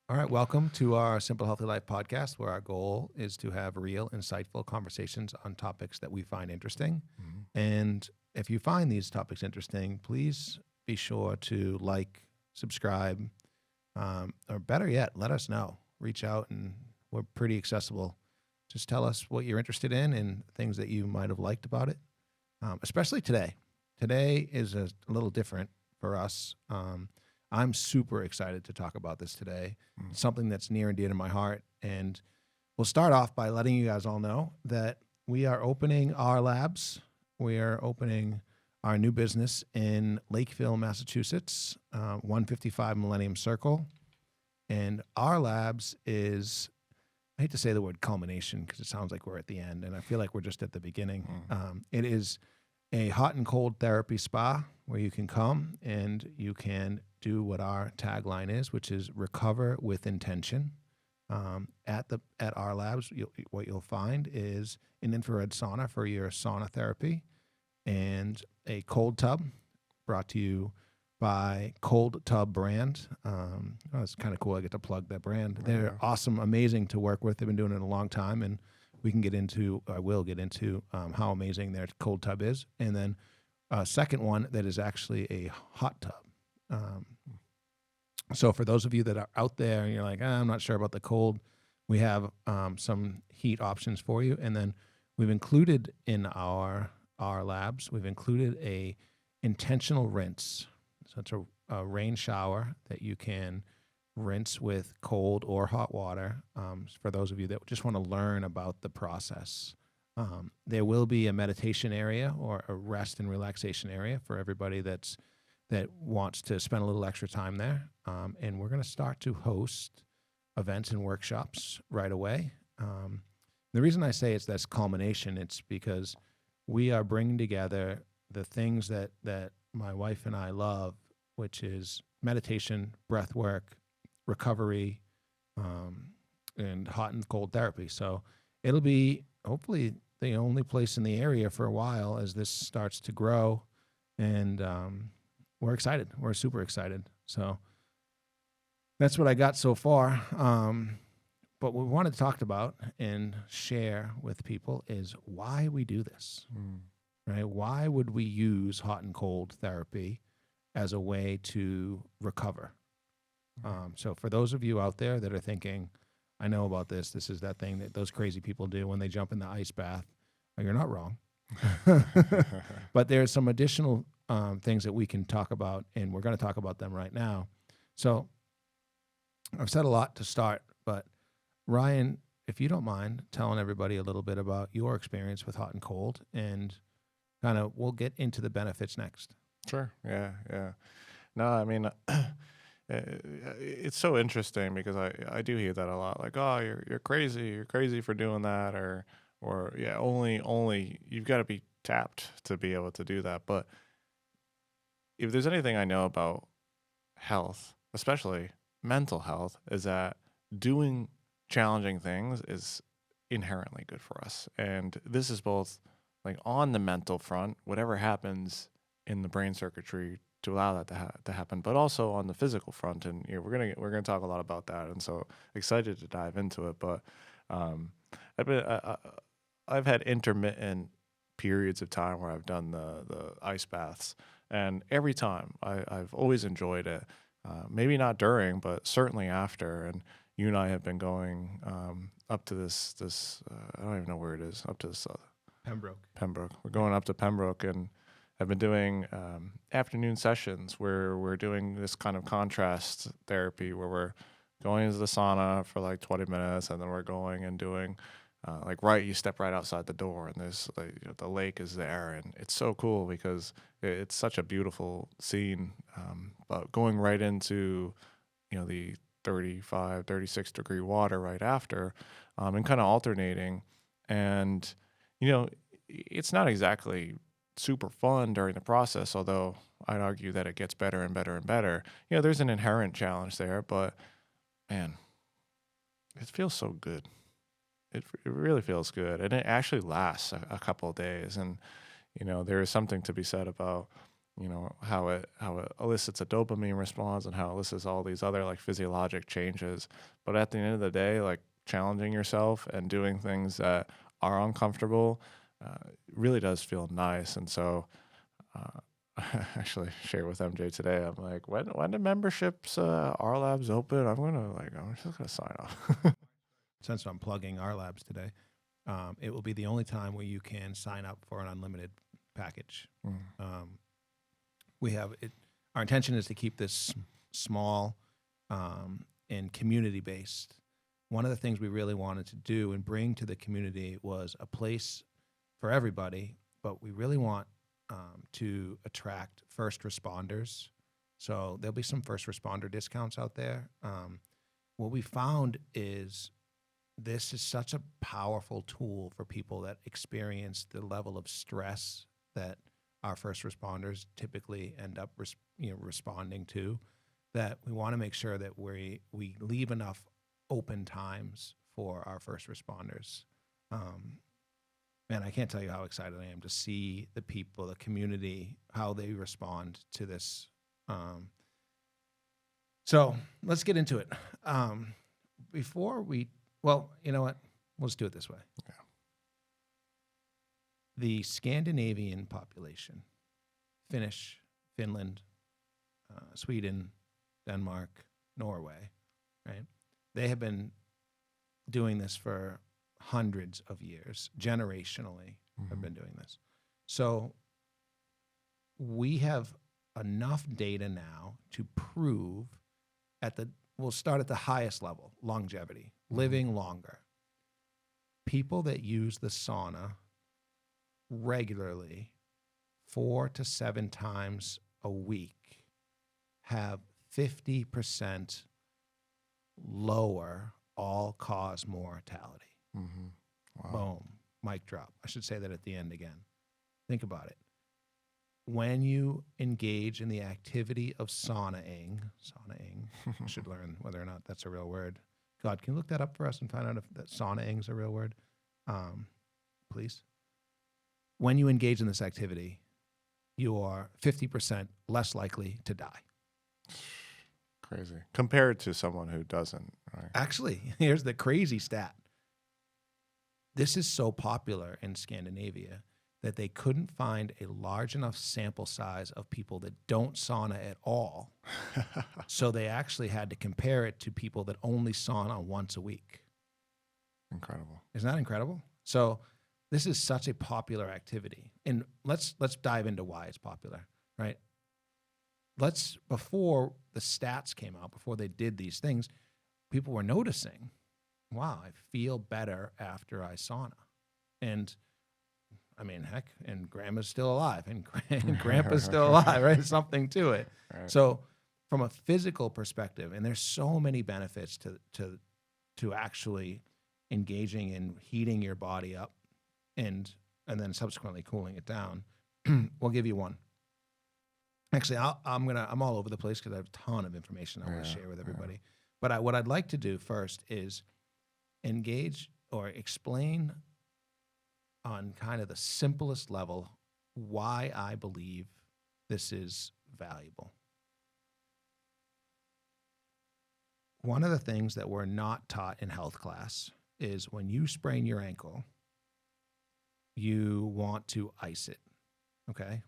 All right, welcome to our Simple Healthy Life podcast, where our goal is to have real, insightful conversations on topics that we find interesting. Mhm. And if you find these topics interesting, please be sure to like, subscribe, or better yet, let us know. Reach out, and we're pretty accessible. Just tell us what you're interested in and things that you might have liked about it, especially today. Today is a little different for us. I'm super excited to talk about this today. Mm. It's something that's near and dear to my heart. And we'll start off by letting you guys all know that we are opening our labs. We are opening our new business in Lakeville, Massachusetts, 155 Millennium Circle. And our labs is, I hate to say the word culmination because it sounds like we're at the end, and I feel like we're just at the beginning. It is a hot and cold therapy spa where you can come and you can do what our tagline is, which is recover with intention. At our labs, what you'll find is an infrared sauna for your sauna therapy and a cold tub brought to you by Cold Tub Brand. It's kind of cool. I get to plug that brand. They're Yeah. awesome, amazing to work with. They've been doing it a long time, and I will get into how amazing their cold tub is. And then a second one that is actually a hot tub. Um, so for those of you that are out there and you're like, I'm not sure about the cold, we have some heat options for you. And then we've included in our labs, we've included a intentional rinse. So it's a rain shower that you can rinse with cold or hot water for those of you that just want to learn about the process. There will be a meditation area or a rest and relaxation area for everybody that wants to spend a little extra time there. And we're going to start to host events and workshops right away. The reason I say it's this culmination, it's because we are bringing together the things that my wife and I love, which is meditation, breath work, recovery, and hot and cold therapy. So it'll be hopefully the only place in the area for a while as this starts to grow. And we're excited. We're super excited. So that's what I got so far. But what we wanted to talk about and share with people is why we do this, Mm. right? Why would we use hot and cold therapy as a way to recover? So for those of you out there that are thinking, I know about this, this is that thing that those crazy people do when they jump in the ice bath, you're not wrong. But there's some additional things that we can talk about, and we're going to talk about them right now. So I've said a lot to start, but Ryan, if you don't mind telling everybody a little bit about your experience with hot and cold, and kind of we'll get into the benefits next. Sure. Yeah. Yeah. No, I mean, it's so interesting because I do hear that a lot. Like, oh, you're crazy. You're crazy for doing that, or yeah, only you've got to be tapped to be able to do that. But if there's anything I know about health, especially mental health, is that doing challenging things is inherently good for us. And this is both like on the mental front, whatever happens in the brain circuitry to allow that to happen, but also on the physical front. And we're gonna talk a lot about that. And so excited to dive into it. But um, I've had intermittent periods of time where I've done the ice baths, and every time I've always enjoyed it. Maybe not during, but certainly after. And you and I have been going up to this I don't even know where it is, up to this Pembroke. We're going up to Pembroke, and I've been doing afternoon sessions where we're doing this kind of contrast therapy where we're going into the sauna for like 20 minutes, and then we're going and doing you step right outside the door, and there's the lake is there, and it's so cool because it's such a beautiful scene. But going right into the 35, 36 degree water right after, and kind of alternating. And, it's not exactly super fun during the process, although I'd argue that it gets better and better and better. There's an inherent challenge there, but man, it feels so good. It really feels good. And it actually lasts a couple of days. And, there is something to be said about you know, how it elicits a dopamine response and how it elicits all these other like physiologic changes. But at the end of the day, like challenging yourself and doing things that are uncomfortable really does feel nice. And so I actually shared with MJ today. I'm like, when the memberships R Labs open, I'm just gonna sign up. Since I'm plugging our labs today, it will be the only time where you can sign up for an unlimited package. We have it. Our intention is to keep this small and community based. One of the things we really wanted to do and bring to the community was a place for everybody, but we really want to attract first responders. So there'll be some first responder discounts out there. What we found is this is such a powerful tool for people that experience the level of stress that our first responders typically end up responding to, that we want to make sure that we leave enough open times for our first responders. Man, I can't tell you how excited I am to see the people, the community, how they respond to this. So let's get into it. Well, you know what? We'll just do it this way. Yeah. The Scandinavian population, Finnish, Finland, Sweden, Denmark, Norway, right? They have been doing this for hundreds of years, generationally have been doing this. So we have enough data now to prove we'll start at the highest level, longevity, living longer. People that use the sauna regularly 4 to 7 times a week have 50% lower all-cause mortality. Wow. Boom, mic drop. I should say that at the end again. Think about it. When you engage in the activity of saunaing, I should learn whether or not that's a real word. God, can you look that up for us and find out if that saunaing is a real word? Please. When you engage in this activity, you are 50% less likely to die. Crazy. Compared to someone who doesn't, right? Actually, here's the crazy stat. This is so popular in Scandinavia that they couldn't find a large enough sample size of people that don't sauna at all. So they actually had to compare it to people that only sauna once a week. Incredible. Isn't that incredible? So this is such a popular activity. And let's dive into why it's popular, right? Before the stats came out, before they did these things, people were noticing, wow, I feel better after I sauna. And I mean, heck, and grandma's still alive, and grandpa's still alive, right? Something to it. Right. So from a physical perspective, and there's so many benefits to actually engaging in heating your body up and then subsequently cooling it down. We'll give you one. Actually, I'm all over the place because I have a ton of information I want to share with everybody. But what I'd like to do first is engage or explain on kind of the simplest level why I believe this is valuable. One of the things that we're not taught in health class is when you sprain your ankle, you want to ice it, okay?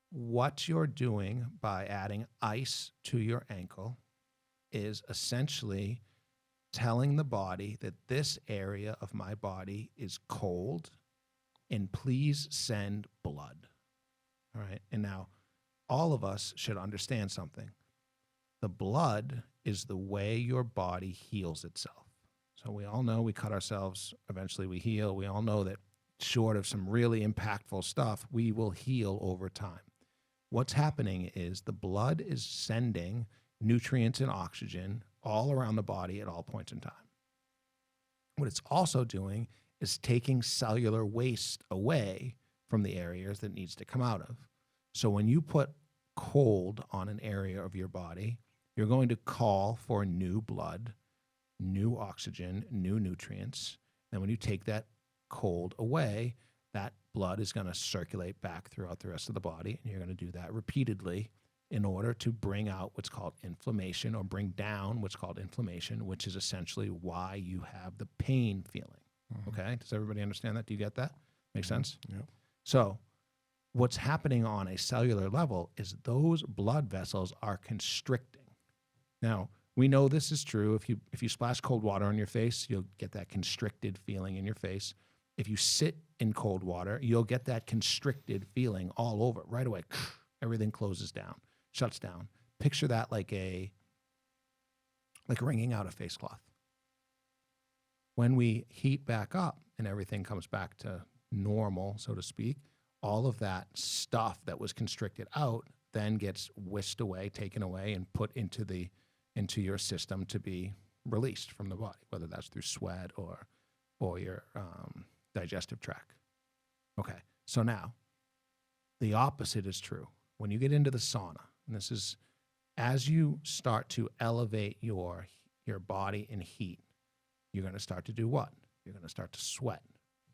What you're doing by adding ice to your ankle is essentially telling the body that this area of my body is cold and please send blood. All right. And now all of us should understand something. The blood is the way your body heals itself. So we all know we cut ourselves, eventually we heal. We all know that short of some really impactful stuff, we will heal over time. What's happening is the blood is sending nutrients and oxygen all around the body at all points in time. What it's also doing is taking cellular waste away from the areas that needs to come out of. So when you put cold on an area of your body, you're going to call for new blood, new oxygen, new nutrients. And when you take that cold away, that blood is going to circulate back throughout the rest of the body. And you're going to do that repeatedly in order to bring out what's called inflammation, or bring down what's called inflammation, which is essentially why you have the pain feeling. Okay? Does everybody understand that? Do you get that? Make sense? Yep. So what's happening on a cellular level is those blood vessels are constricting. Now, we know this is true. If you splash cold water on your face, you'll get that constricted feeling in your face. If you sit in cold water, you'll get that constricted feeling all over right away. Everything closes down, shuts down. Picture that like wringing out a face cloth. When we heat back up and everything comes back to normal, so to speak, all of that stuff that was constricted out then gets whisked away, taken away, and put into your system to be released from the body, whether that's through sweat or your digestive tract. Okay, so now the opposite is true. When you get into the sauna, and this is as you start to elevate your body in heat, you're going to start to do what? You're going to start to sweat.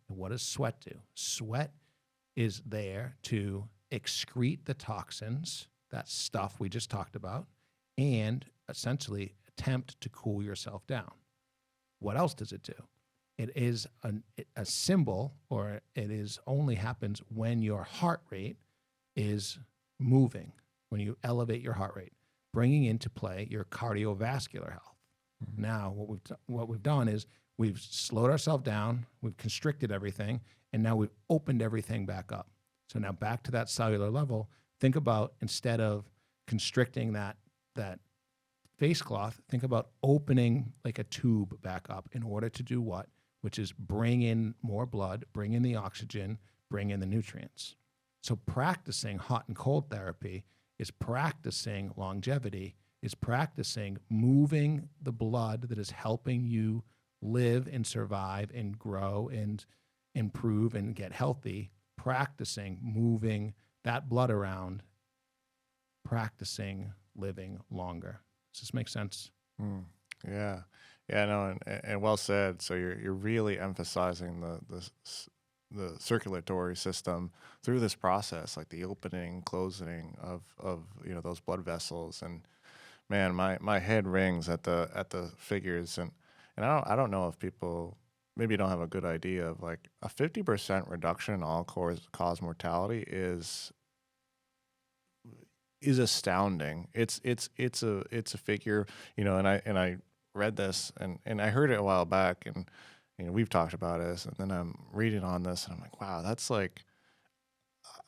And what does sweat do? Sweat is there to excrete the toxins, that stuff we just talked about, and essentially attempt to cool yourself down. What else does it do? It is a symbol, or it is only happens when your heart rate is moving, when you elevate your heart rate, bringing into play your cardiovascular health. Now, what we've done is we've slowed ourselves down, we've constricted everything, and now we've opened everything back up. So now back to that cellular level, think about, instead of constricting that face cloth, think about opening like a tube back up in order to do what? Which is bring in more blood, bring in the oxygen, bring in the nutrients. So practicing hot and cold therapy is practicing longevity, is practicing moving the blood that is helping you live and survive and grow and improve and get healthy, practicing moving that blood around, practicing living longer. Does this make sense? Yeah. Yeah, no, and well said. So you're really emphasizing the circulatory system through this process, like the opening, closing of those blood vessels. And man, my head rings at the figures, and I don't know if people maybe don't have a good idea of, like, a 50% reduction in all cause mortality is astounding. It's a figure, and I read this and I heard it a while back, and we've talked about this, and then I'm reading on this and I'm like, wow, that's like,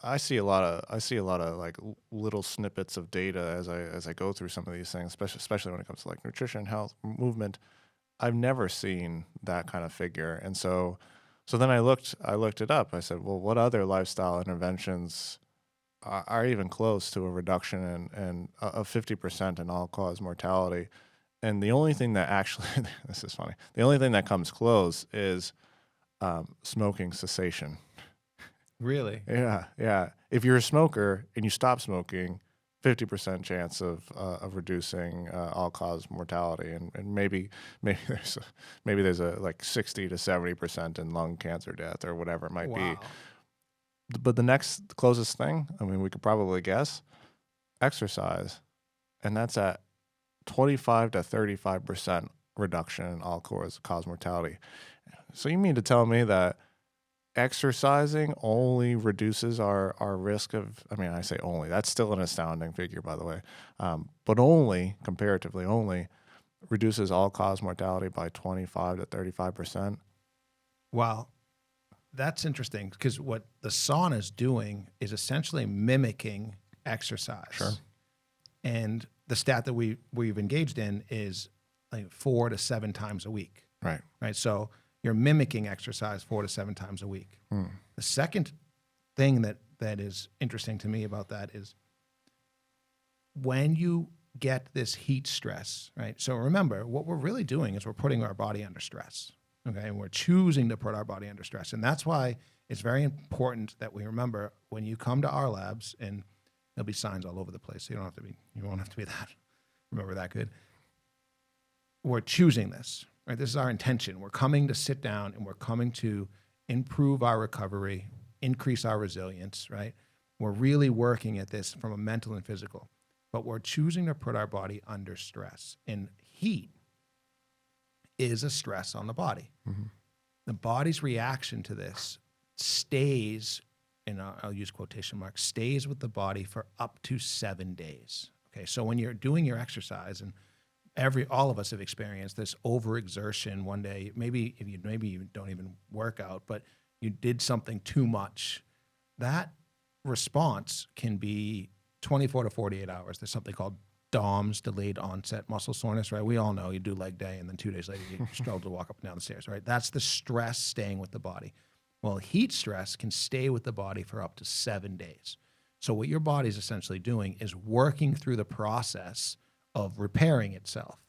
I see a lot of like little snippets of data as I go through some of these things, especially when it comes to like nutrition, health, movement. I've never seen that kind of figure. And so then I looked it up. I said, well, what other lifestyle interventions are even close to a reduction of 50% in all-cause mortality? And the only thing that actually, this is funny, the only thing that comes close is smoking cessation. Really? Yeah. If you're a smoker and you stop smoking, 50% chance of reducing all-cause mortality, and maybe there's a like 60 to 70% in lung cancer death or whatever it might be. But the next closest thing, I mean, we could probably guess, exercise, and that's at 25 to 35% reduction in all-cause mortality. So you mean to tell me that exercising only reduces our risk of, I mean, I say only, that's still an astounding figure, by the way, but comparatively only reduces all-cause mortality by 25 to 35%? Well, that's interesting, because what the sauna is doing is essentially mimicking exercise. Sure. And the stat that we've engaged in is like 4 to 7 times a week. Right. So you're mimicking exercise 4 to 7 times a week. The second thing that is interesting to me about that is when you get this heat stress, right? So remember, what we're really doing is we're putting our body under stress, okay? And we're choosing to put our body under stress. And that's why it's very important that we remember, when you come to our labs, and there'll be signs all over the place, so you won't have to be that, remember that good. We're choosing this, right? This is our intention. We're coming to sit down, and we're coming to improve our recovery, increase our resilience, right? We're really working at this from a mental and physical, but we're choosing to put our body under stress. And heat is a stress on the body. The body's reaction to this stays, and I'll use quotation marks, stays with the body for up to 7 days. Okay, so when you're doing your exercise, and all of us have experienced this overexertion one day, maybe you don't even work out, but you did something too much. That response can be 24 to 48 hours. There's something called DOMS, delayed onset muscle soreness, right? We all know you do leg day and then 2 days later you struggle to walk up and down the stairs, right? That's the stress staying with the body. Well, heat stress can stay with the body for up to 7 days. So what your body's essentially doing is working through the process of repairing itself.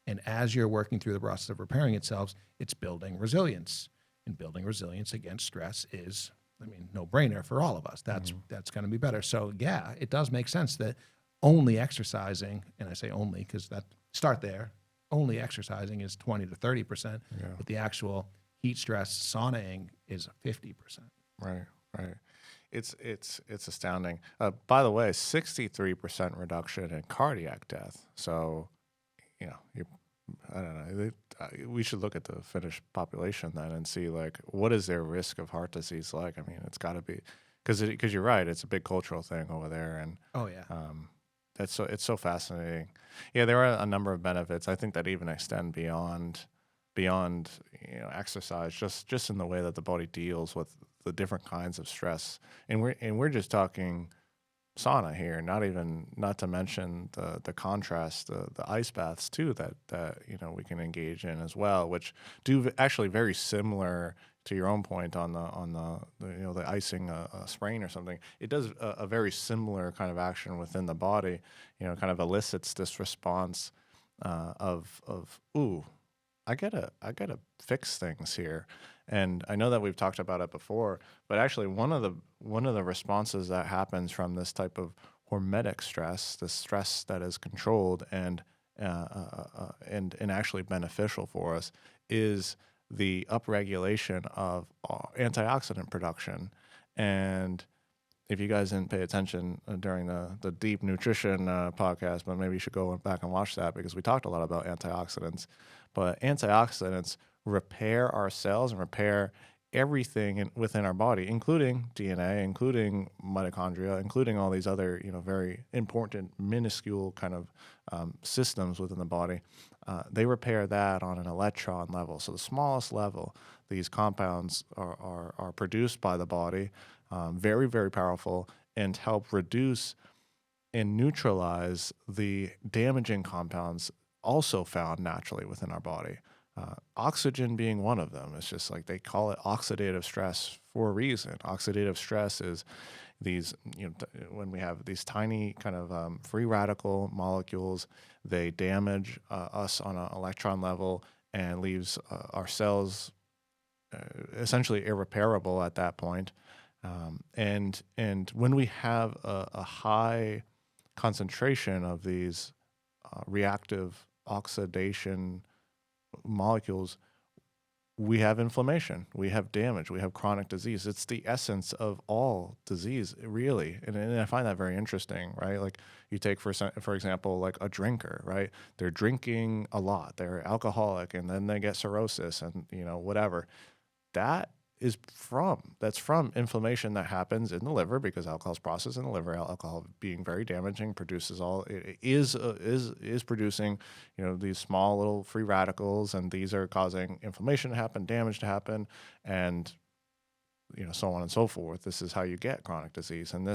And as you're working through the process of repairing itself, it's building resilience. And building resilience against stress is, no brainer for all of us. That's going to be better. So yeah, it does make sense that only exercising, and I say only because start there, only exercising is 20 to 30%, but the actual heat stress saunaing is 50%. Right. It's astounding. By the way, 63% reduction in cardiac death. So, I don't know. We should look at the Finnish population then and see what is their risk of heart disease like. It's got to be because you're right. It's a big cultural thing over there, and it's so fascinating. Yeah, there are a number of benefits. I think that even extend beyond exercise, just in the way that the body deals with the different kinds of stress. And we're just talking sauna here, not to mention the contrast, the ice baths too that we can engage in as well, which do actually very similar to your own point on the icing a sprain or something. It does a very similar kind of action within the body, kind of elicits this response of ooh, I gotta fix things here. And I know that we've talked about it before, but actually one of the responses that happens from this type of hormetic stress, the stress that is controlled and actually beneficial for us, is the upregulation of antioxidant production. And if you guys didn't pay attention during the deep nutrition podcast, but maybe you should go back and watch that because we talked a lot about antioxidants. But antioxidants repair our cells and repair everything within our body, including DNA, including mitochondria, including all these other very important minuscule kind of systems within the body. They repair that on an electron level. So the smallest level, these compounds are produced by the body, very, very powerful, and help reduce and neutralize the damaging compounds also found naturally within our body. Oxygen being one of them. It's just they call it oxidative stress for a reason. Oxidative stress is these, when we have these tiny kind of free radical molecules, they damage us on an electron level and leaves our cells essentially irreparable at that point. And when we have a high concentration of these reactive oxidation molecules, we have inflammation, we have damage, we have chronic disease. It's the essence of all disease, really. And I find that very interesting, right? You take, for example, a drinker, right? They're drinking a lot, they're alcoholic, and then they get cirrhosis and, whatever. That's from inflammation that happens in the liver because alcohol is processed in the liver. Alcohol being very damaging is producing, these small little free radicals, and these are causing inflammation to happen, damage to happen, and so on and so forth. This is how you get chronic disease. And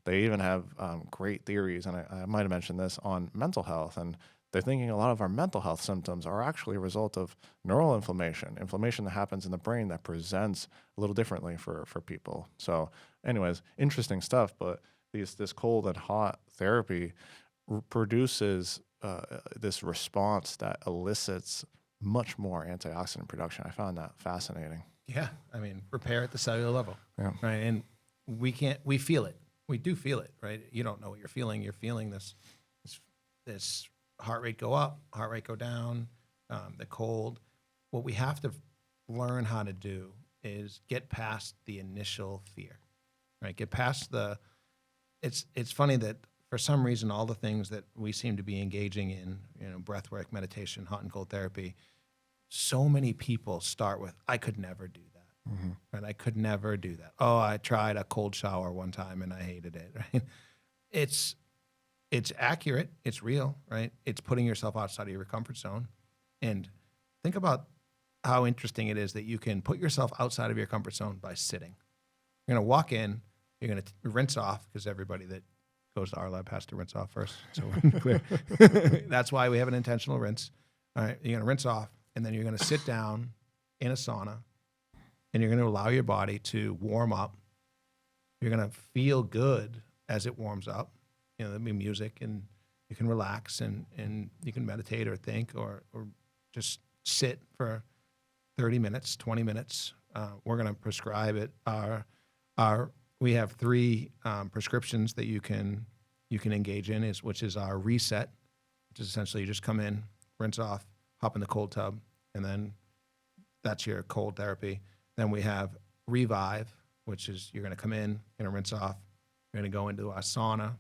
they even have great theories, and I might have mentioned this on mental health, and they're thinking a lot of our mental health symptoms are actually a result of neural inflammation that happens in the brain that presents a little differently for people. So anyways, interesting stuff, but this cold and hot therapy produces this response that elicits much more antioxidant production. I found that fascinating. Yeah, repair at the cellular level, right? And we feel it. We do feel it, right? You don't know what you're feeling. You're feeling this heart rate go up, heart rate go down, the cold. What we have to learn how to do is get past the initial fear, right? Get past the. It's funny that for some reason all the things that we seem to be engaging in, breath work, meditation, hot and cold therapy, so many people start with, I could never do that, right? I could never do that. Oh, I tried a cold shower one time and I hated it, right? It's accurate. It's real, right? It's putting yourself outside of your comfort zone. And think about how interesting it is that you can put yourself outside of your comfort zone by sitting. You're going to walk in, you're going to rinse off, because everybody that goes to our lab has to rinse off first. So we're clear. That's why we have an intentional rinse. All right, you're going to rinse off, and then you're going to sit down in a sauna, and you're going to allow your body to warm up. You're going to feel good as it warms up. There'll be music, and you can relax, and you can meditate or think or just sit for 30 minutes, 20 minutes. We're going to prescribe it. We have 3 prescriptions that you can engage in, which is our reset, which is essentially you just come in, rinse off, hop in the cold tub, and then that's your cold therapy. Then we have revive, which is you're going to come in, you're going to rinse off, you're going to go into our sauna,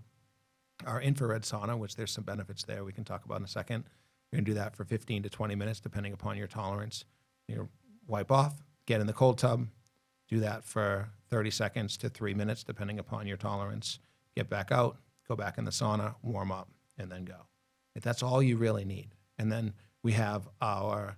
our infrared sauna, which there's some benefits there we can talk about in a second. You're going to do that for 15 to 20 minutes, depending upon your tolerance. You wipe off, get in the cold tub, do that for 30 seconds to 3 minutes, depending upon your tolerance. Get back out, go back in the sauna, warm up, and then go. That's all you really need. And then we have our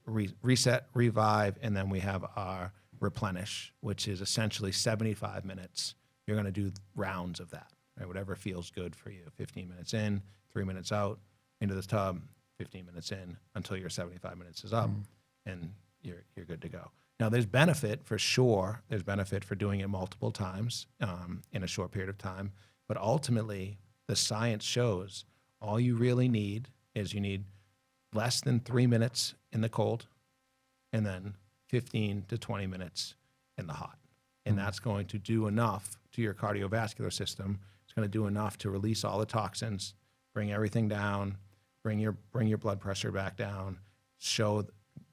reset, revive, and then we have our replenish, which is essentially 75 minutes. You're going to do rounds of that, right? Whatever feels good for you. 15 minutes in, 3 minutes out, into the tub, 15 minutes in, until your 75 minutes is up, and you're good to go. Now, there's benefit for sure. There's benefit for doing it multiple times in a short period of time. But ultimately, the science shows all you really need is you need less than 3 minutes in the cold and then 15 to 20 minutes in the hot. And that's going to do enough to your cardiovascular system. It's going to do enough to release all the toxins, bring everything down, bring your blood pressure back down,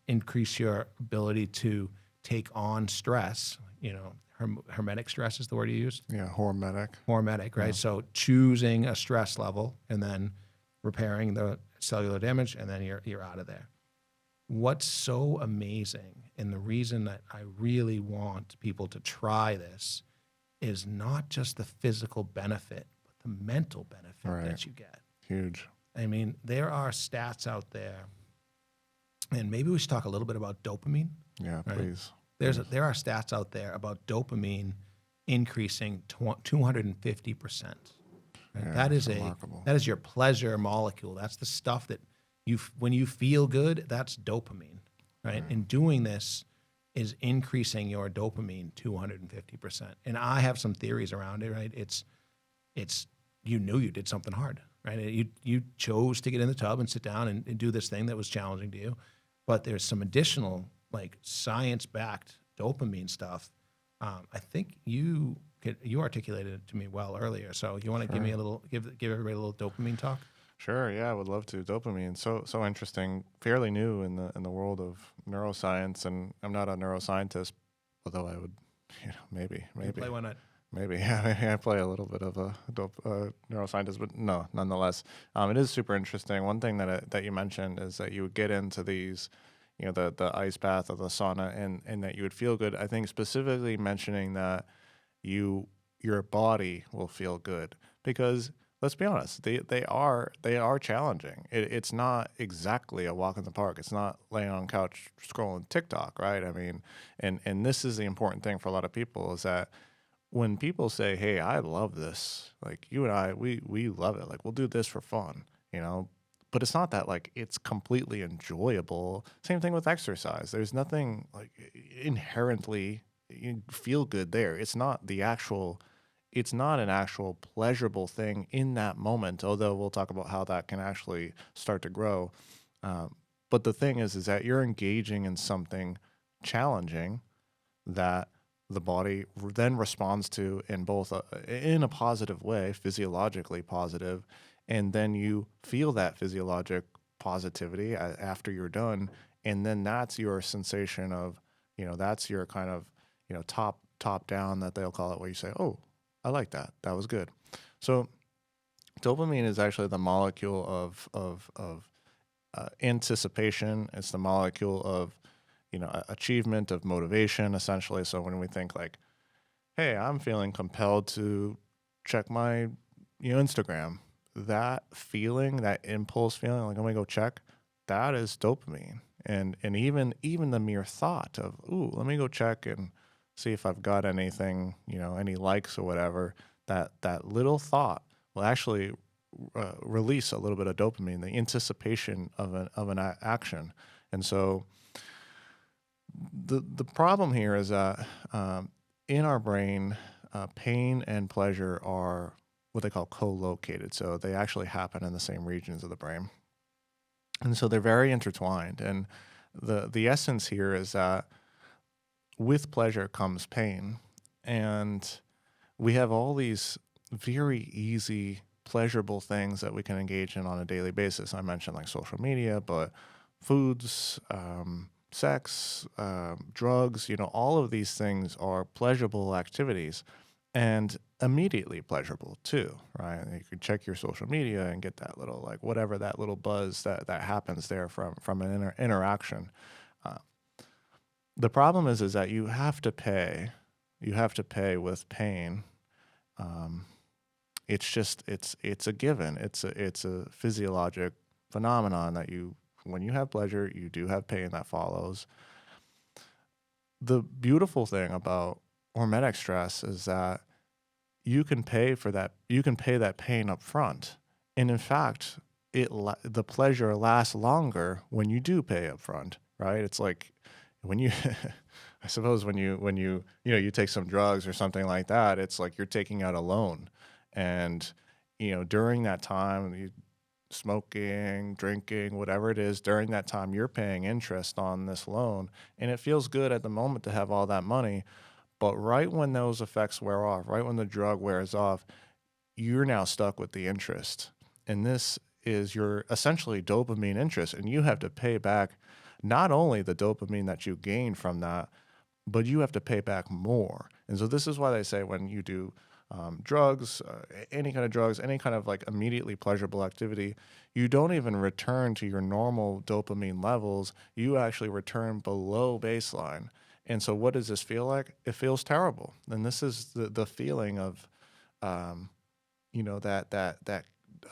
increase your ability to take on stress. Hermetic stress is the word you used? Yeah, hormetic. Hormetic, right? Yeah. So choosing a stress level and then repairing the cellular damage, and then you're out of there. What's so amazing, and the reason that I really want people to try this, is not just the physical benefit, but the mental benefit that you get. Huge. I mean, there are stats out there, and maybe we should talk a little bit about dopamine. Yeah, right? please. There are stats out there about dopamine increasing 250%. Right? Yeah, that is remarkable. That is your pleasure molecule. That's the stuff that when you feel good, that's dopamine, right? And doing this is increasing your dopamine 250%. And I have some theories around it, right? It's you knew you did something hard, right? You chose to get in the tub and sit down and do this thing that was challenging to you. But there's some additional science-backed dopamine stuff. I think you articulated it to me well earlier. So you want to give me give everybody a little dopamine talk? Sure, yeah, I would love to. Dopamine, so interesting, fairly new in the world of neuroscience, and I'm not a neuroscientist, although I would, maybe. You play one. Maybe, yeah, I play a little bit of a neuroscientist, but no, nonetheless, it is super interesting. One thing that you mentioned is that you would get into these, the ice bath or the sauna, and that you would feel good. I think specifically mentioning that your body will feel good, because let's be honest, they are challenging. It's not exactly a walk in the park. It's not laying on couch scrolling TikTok, right? I mean, and this is the important thing for a lot of people, is that when people say, "Hey, I love this," like you and I, we love it. Like, we'll do this for fun, But it's not that it's completely enjoyable. Same thing with exercise. There's nothing inherently feel good there. It's not an actual pleasurable thing in that moment, although we'll talk about how that can actually start to grow. But the thing is that you're engaging in something challenging that the body then responds to in a positive way, physiologically positive, and then you feel that physiologic positivity after you're done, and then that's your sensation of, That's your kind of, top down, that they'll call it, where you say, oh, I like that. That was good. So dopamine is actually the molecule of anticipation. It's the molecule of, achievement, of motivation, essentially. So when we think like, hey, I'm feeling compelled to check my, Instagram, that feeling, that impulse feeling, like I'm gonna go check, that is dopamine. And even the mere thought of, ooh, let me go check and see if I've got anything, any likes or whatever, that little thought will actually release a little bit of dopamine, the anticipation of an action. And so the problem here is that in our brain, pain and pleasure are what they call co-located. So they actually happen in the same regions of the brain. And so they're very intertwined. And the essence here is that with pleasure comes pain. And we have all these very easy, pleasurable things that we can engage in on a daily basis. I mentioned like social media, but foods, sex, drugs, all of these things are pleasurable activities and immediately pleasurable too, right? You can check your social media and get that little, like whatever, that little buzz that happens there from an interaction. The problem is that you have to pay with pain. It's a given. It's a physiologic phenomenon that when you have pleasure, you do have pain that follows. The beautiful thing about hormetic stress is that you can pay for that. You can pay that pain up front. And in fact, the pleasure lasts longer when you do pay up front, right? It's like when you, I suppose when you you take some drugs or something like that, it's like you're taking out a loan. And, during that time, smoking, drinking, whatever it is, during that time, you're paying interest on this loan. And it feels good at the moment to have all that money. But right when those effects wear off, right when the drug wears off, you're now stuck with the interest. And this is your essentially dopamine interest. And you have to pay back not only the dopamine that you gained from that, but you have to pay back more. And so this is why they say when you do drugs, any kind of drugs, any kind of like immediately pleasurable activity, you don't even return to your normal dopamine levels. You actually return below baseline. And so what does this feel like? It feels terrible. And this is the feeling of, that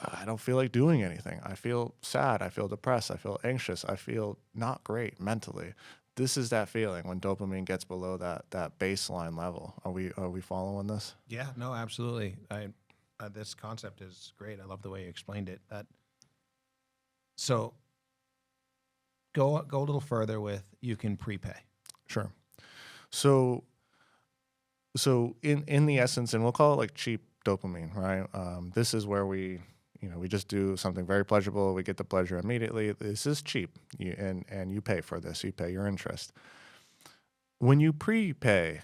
I don't feel like doing anything. I feel sad. I feel depressed. I feel anxious. I feel not great mentally. This is that feeling when dopamine gets below that baseline level. Are we following this? Yeah, no, absolutely. This concept is great. I love the way you explained it. So go a little further with you can prepay. Sure. So in the essence, and we'll call it like cheap dopamine, right? This is where we just do something very pleasurable. We get the pleasure immediately. This is cheap, and you pay for this. You pay your interest. When you prepay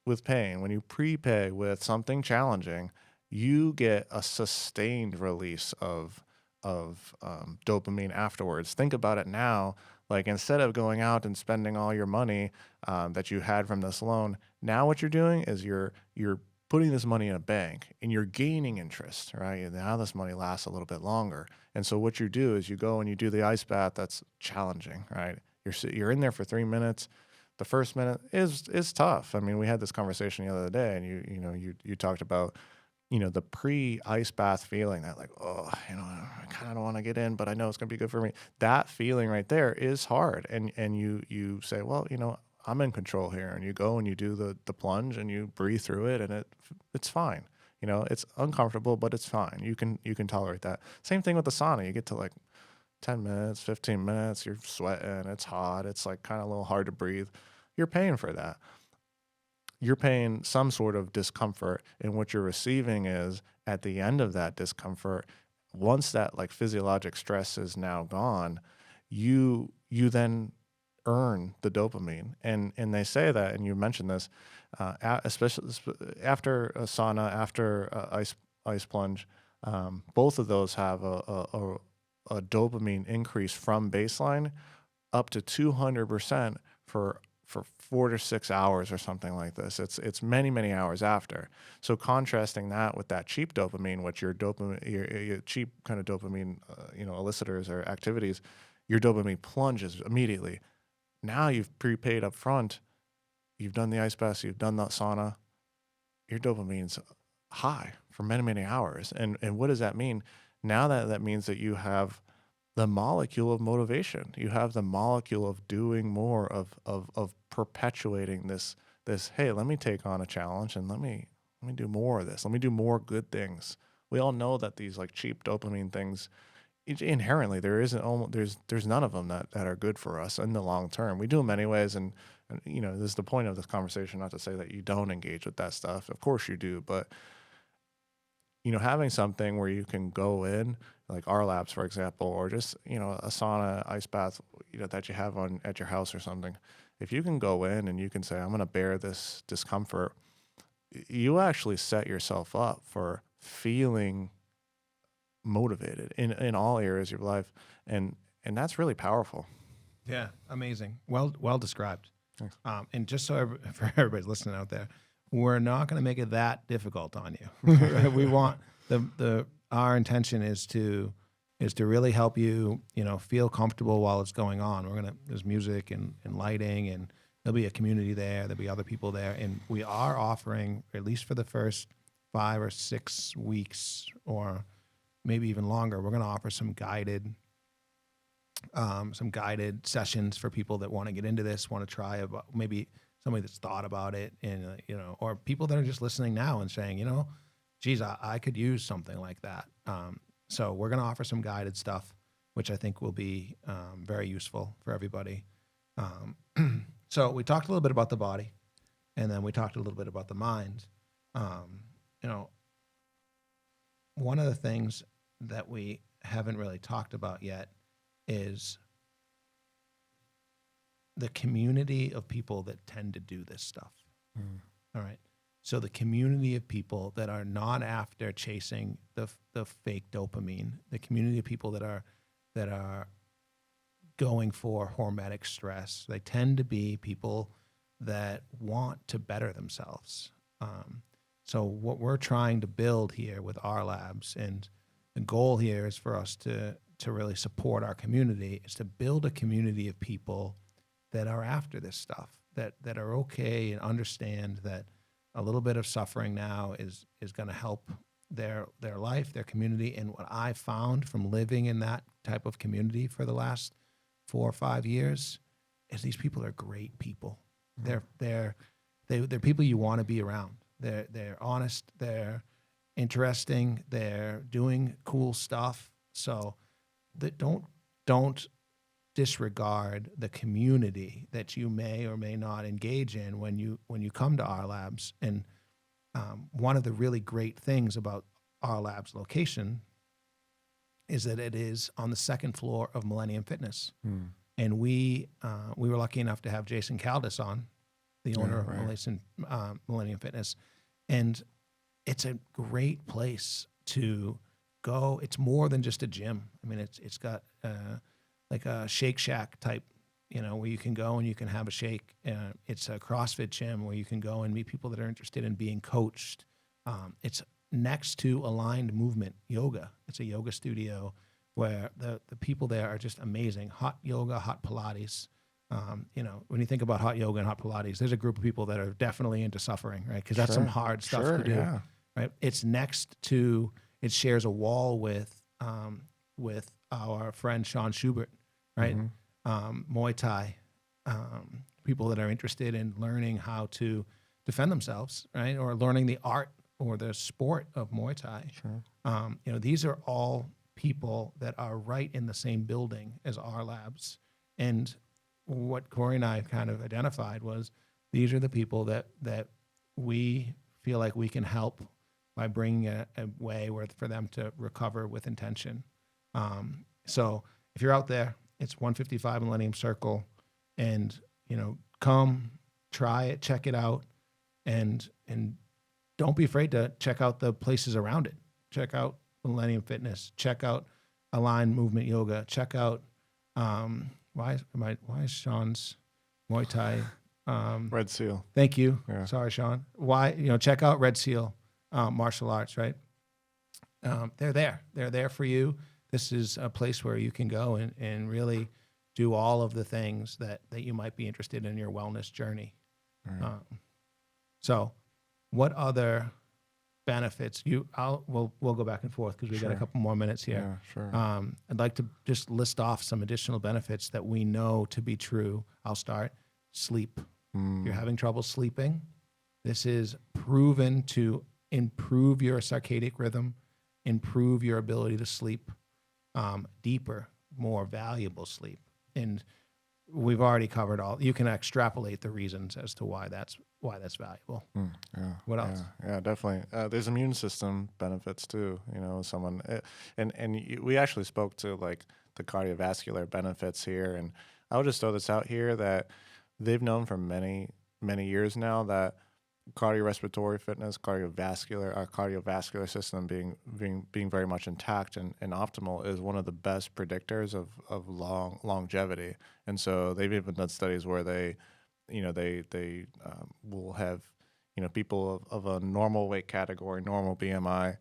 with pain, when you prepay with something challenging, you get a sustained release of dopamine afterwards. Think about it now. Like instead of going out and spending all your money that you had from this loan, now what you're doing is you're putting this money in a bank and you're gaining interest, right? And now this money lasts a little bit longer. And so what you do is you go and you do the ice bath that's challenging, right? You're in there for 3 minutes. The first minute is tough. I mean, we had this conversation the other day, and you talked about the pre-ice bath feeling, that like, oh, I kind of don't want to get in, but I know it's going to be good for me. That feeling right there is hard. And you say, well, I'm in control here. And you go and you do the plunge and you breathe through it, and it's fine. It's uncomfortable, but it's fine. You can tolerate that. Same thing with the sauna. You get to like 10 minutes, 15 minutes, you're sweating, it's hot, it's like kind of a little hard to breathe. You're paying for that. You're paying some sort of discomfort, and what you're receiving is at the end of that discomfort, once that like physiologic stress is now gone, you then earn the dopamine. And they say that, and you mentioned this, especially after a sauna, after a ice plunge, both of those have a dopamine increase from baseline up to 200% for for 4 to 6 hours or something like this. It's many, many hours after. So contrasting that with that cheap dopamine, which your cheap kind of dopamine, elicitors or activities, your dopamine plunges immediately. Now you've prepaid up front, you've done the ice bath, you've done that sauna, your dopamine's high for many, many hours. And what does that mean? Now that means that you have the molecule of motivation. You have the molecule of doing more, of perpetuating this, hey, let me take on a challenge and let me do more of this. Let me do more good things. We all know that these like cheap dopamine things, inherently there's none of them that are good for us in the long term. We do them anyways, and this is the point of this conversation, not to say that you don't engage with that stuff. Of course you do, but having something where you can go in, like our labs, for example, or just, a sauna, ice bath, that you have at your house or something. If you can go in and you can say, I'm going to bear this discomfort, you actually set yourself up for feeling motivated in all areas of your life. And that's really powerful. Yeah. Amazing. Well described. Thanks. And just so for everybody listening out there, we're not going to make it that difficult on you. Right? We want our intention is to really help you, feel comfortable while it's going on. There's music and lighting, and there'll be a community there. There'll be other people there. And we are offering, at least for the first 5 or 6 weeks, or maybe even longer, we're going to offer some guided sessions for people that want to get into this, want to try about, maybe somebody that's thought about it, and or people that are just listening now and saying, geez, I could use something like that. So we're going to offer some guided stuff, which I think will be very useful for everybody. So we talked a little bit about the body, and then we talked a little bit about the mind. One of the things that we haven't really talked about yet is the community of people that tend to do this stuff. All right. So the community of people that are not after chasing the fake dopamine, the community of people that are going for hormetic stress, they tend to be people that want to better themselves. So what we're trying to build here with our labs, and the goal here is for us to really support our community, is to build a community of people that are after this stuff, that are okay and understand that a little bit of suffering now is going to help their life, their community. And what I found from living in that type of community for the last 4 or 5 years is these people are great people. They're people you want to be around. They're honest. They're interesting. They're doing cool stuff. So don't disregard the community that you may or may not engage in when you come to our labs. And one of the really great things about our lab's location is that it is on the 2nd floor of Millennium Fitness. And we were lucky enough to have Jason Caldas on, the owner of Millennium Fitness. And it's a great place to go. It's more than just a gym. I mean, it's got like a Shake Shack type, where you can go and you can have a shake. It's a CrossFit gym where you can go and meet people that are interested in being coached. It's next to Aligned Movement Yoga. It's a yoga studio where the people there are just amazing. Hot yoga, hot Pilates. When you think about hot yoga and hot Pilates, there's a group of people that are definitely into suffering, right? Because that's some hard stuff to do, yeah. Right? It shares a wall with our friend Sean Schubert, right? Muay Thai, people that are interested in learning how to defend themselves, right? Or learning the art or the sport of Muay Thai. Sure. These are all people that are right in the same building as our labs. And what Corey and I kind of identified was these are the people that we feel like we can help by bringing a way for them to recover with intention. So if you're out there, it's 155 Millennium Circle, and come try it, check it out, and don't be afraid to check out the places around it. Check out Millennium Fitness. Check out Aligned Movement Yoga. Check out why is Sean's Muay Thai Red Seal. Thank you. Yeah. Sorry, Sean. Why? Check out Red Seal Martial Arts, right? They're there. They're there for you. This is a place where you can go and really do all of the things that you might be interested in your wellness journey. Right. So what other benefits we'll go back and forth because we got a Sure. couple more minutes here. Yeah, sure. I'd like to just list off some additional benefits that we know to be true. I'll start. Sleep. If you're having trouble sleeping, this is proven to improve your circadian rhythm, improve your ability to sleep deeper, more valuable sleep. And we've already covered all. You can extrapolate the reasons as to why that's valuable. Yeah. What else? Yeah, definitely. There's immune system benefits too. We actually spoke to like the cardiovascular benefits here, and I'll just throw this out here that they've known for many years now that cardiorespiratory fitness, our cardiovascular system being very much intact and optimal is one of the best predictors of longevity. And so they've even done studies where they will have people of a normal weight category, normal BMI,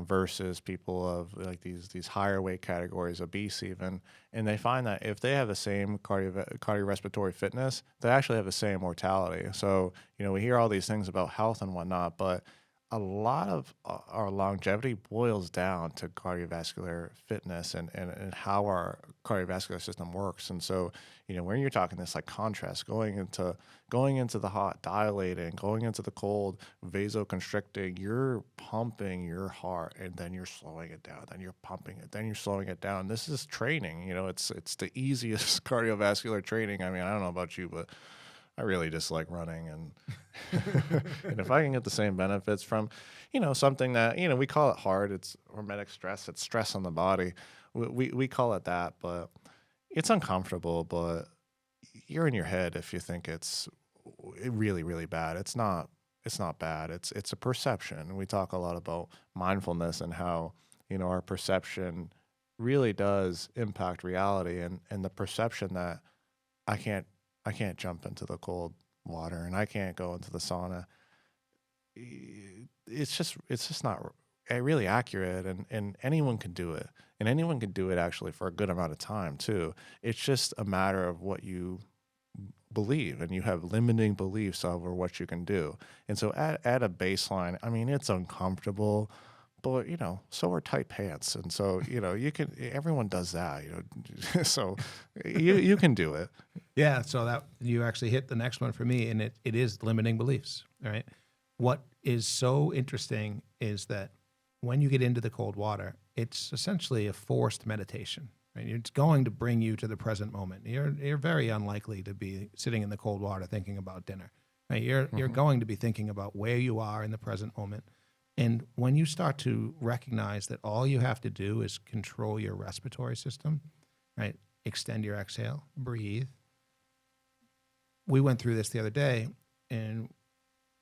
versus people of like these higher weight categories, obese even, and they find that if they have the same cardiorespiratory fitness, they actually have the same mortality. So we hear all these things about health and whatnot, but a lot of our longevity boils down to cardiovascular fitness and how our cardiovascular system works. And so, when you're talking this like contrast, going into the hot, dilating, going into the cold, vasoconstricting, you're pumping your heart and then you're slowing it down, then you're pumping it, then you're slowing it down. This is training. It's the easiest cardiovascular training. I mean, I don't know about you, but I really dislike running, and and if I can get the same benefits from, something that we call it hard, it's hormetic stress, it's stress on the body. We call it that, but it's uncomfortable. But you're in your head if you think it's really really bad. It's not. It's not bad. It's a perception. We talk a lot about mindfulness and how our perception really does impact reality, and the perception that I can't jump into the cold water and I can't go into the sauna. It's just not really accurate, and anyone can do it, and anyone can do it actually for a good amount of time too. It's just a matter of what you believe, and you have limiting beliefs over what you can do. And so at a baseline, I mean, it's uncomfortable, but so are tight pants, and so everyone does that, so you can do it. Yeah, so that you actually hit the next one for me, and it is limiting beliefs. All right, what is so interesting is that when you get into the cold water, it's essentially a forced meditation. Right, it's going to bring you to the present moment. You're very unlikely to be sitting in the cold water thinking about dinner. Right, you're going to be thinking about where you are in the present moment. And when you start to recognize that all you have to do is control your respiratory system, right? Extend your exhale, breathe. We went through this the other day, and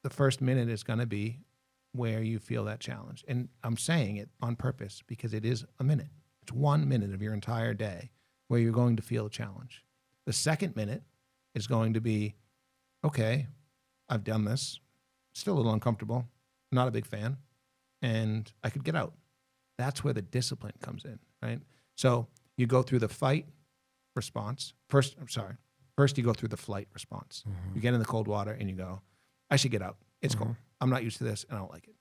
the first minute is going to be where you feel that challenge. And I'm saying it on purpose because it is a minute. It's 1 minute of your entire day where you're going to feel a challenge. The second minute is going to be, okay, I've done this, still a little uncomfortable. Not a big fan, and I could get out. That's where the discipline comes in, right? So you go through the fight response. First you go through the flight response. You get in the cold water and you go, I should get out. It's cold. I'm not used to this and I don't like it.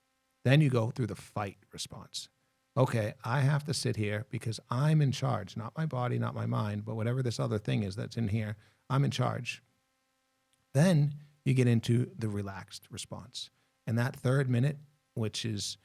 Then you go through the fight response. Okay, I have to sit here because I'm in charge, not my body, not my mind, but whatever this other thing is that's in here, I'm in charge. Then you get into the relaxed response. And that third minute, it's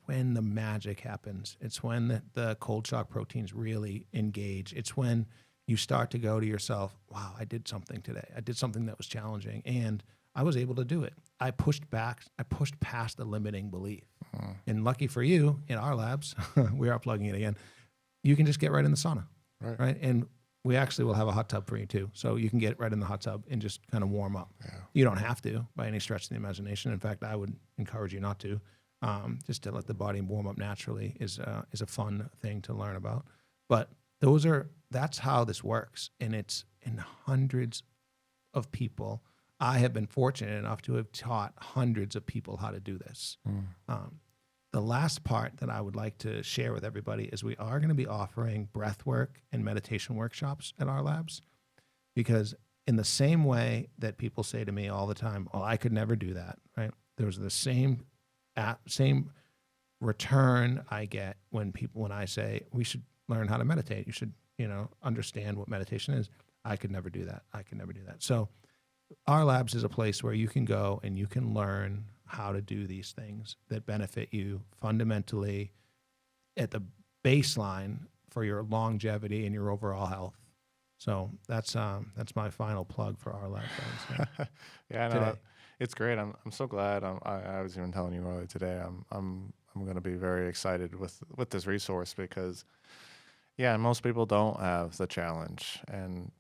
when the magic happens. It's when the cold shock proteins really engage. It's when you start to go to yourself, wow, I did something today. I did something that was challenging, and I was able to do it. I pushed past the limiting belief. And lucky for you, in our labs, we are plugging it again, you can just get right in the sauna, right? And we actually will have a hot tub for you too. So you can get right in the hot tub and just kind of warm up. Yeah. You don't have to by any stretch of the imagination. In fact, I would encourage you not to. Just to let the body warm up naturally is a fun thing to learn about. But that's how this works. And it's in hundreds of people. I have been fortunate enough to have taught hundreds of people how to do this. The last part that I would like to share with everybody is we are going to be offering breath work and meditation workshops at our labs, because in the same way that people say to me all the time, "Oh, I could never do that," right? There's the same return I get when I say we should learn how to meditate. You should, understand what meditation is. I could never do that. I could never do that. So our labs is a place where you can go and you can learn how to do these things that benefit you fundamentally at the baseline for your longevity and your overall health. So that's my final plug for our lab, friends. Yeah, I know. Today. It's great. I'm so glad. I was even telling you earlier today. I'm going to be very excited with this resource because, yeah, most people don't have the challenge, and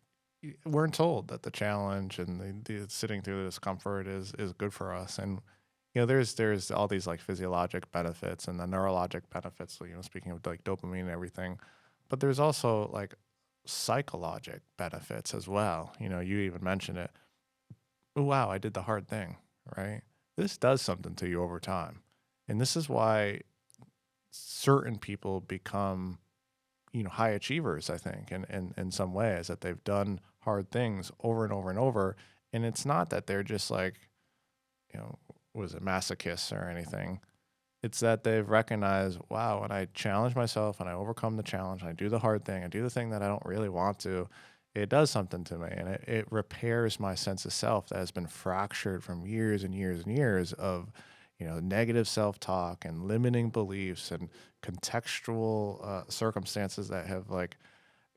we're told that the challenge and the sitting through the discomfort is good for us. And there's all these like physiologic benefits and the neurologic benefits. So, speaking of like dopamine and everything, but there's also like psychologic benefits as well. You even mentioned it. Oh, wow, I did the hard thing, right? This does something to you over time. And this is why certain people become, high achievers, I think, in some ways, that they've done hard things over and over and over. And it's not that they're just like, was it masochists or anything. It's that they've recognized, wow, when I challenge myself and I overcome the challenge, and I do the hard thing, I do the thing that I don't really want to, it does something to me, and it repairs my sense of self that has been fractured from years and years and years of, negative self-talk and limiting beliefs and contextual circumstances that have like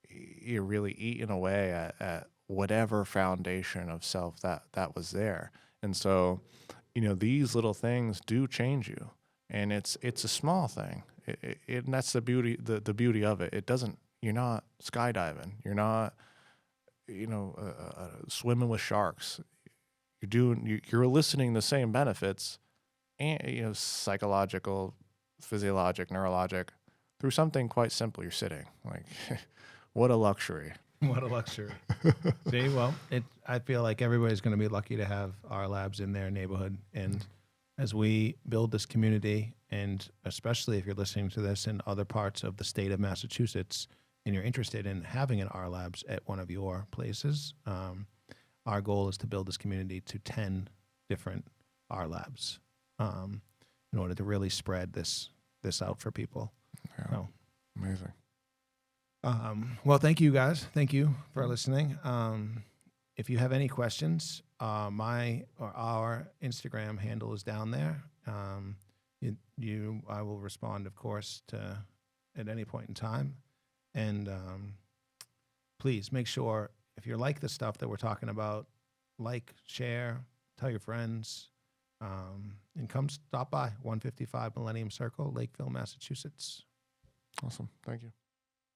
you really eaten away at whatever foundation of self that was there. And so, these little things do change you, and it's a small thing. And that's the beauty of it. It doesn't. You're not skydiving. You're not, swimming with sharks. You're eliciting the same benefits, and psychological, physiologic, neurologic, through something quite simple. You're sitting. Like, what a luxury. What a luxury. See, well, I feel like everybody's going to be lucky to have our labs in their neighborhood. And as we build this community, and especially if you're listening to this in other parts of the state of Massachusetts, and you're interested in having an R Labs at one of your places, our goal is to build this community to 10 different R Labs in order to really spread this out for people. Yeah, So, amazing. well, thank you guys. Thank you for listening. If you have any questions, my or our Instagram handle is down there. I will respond, of course, to at any point in time. And please make sure, if you like the stuff that we're talking about, like, share, tell your friends, and come stop by 155 Millennium Circle, Lakeville, Massachusetts. Awesome. Thank you.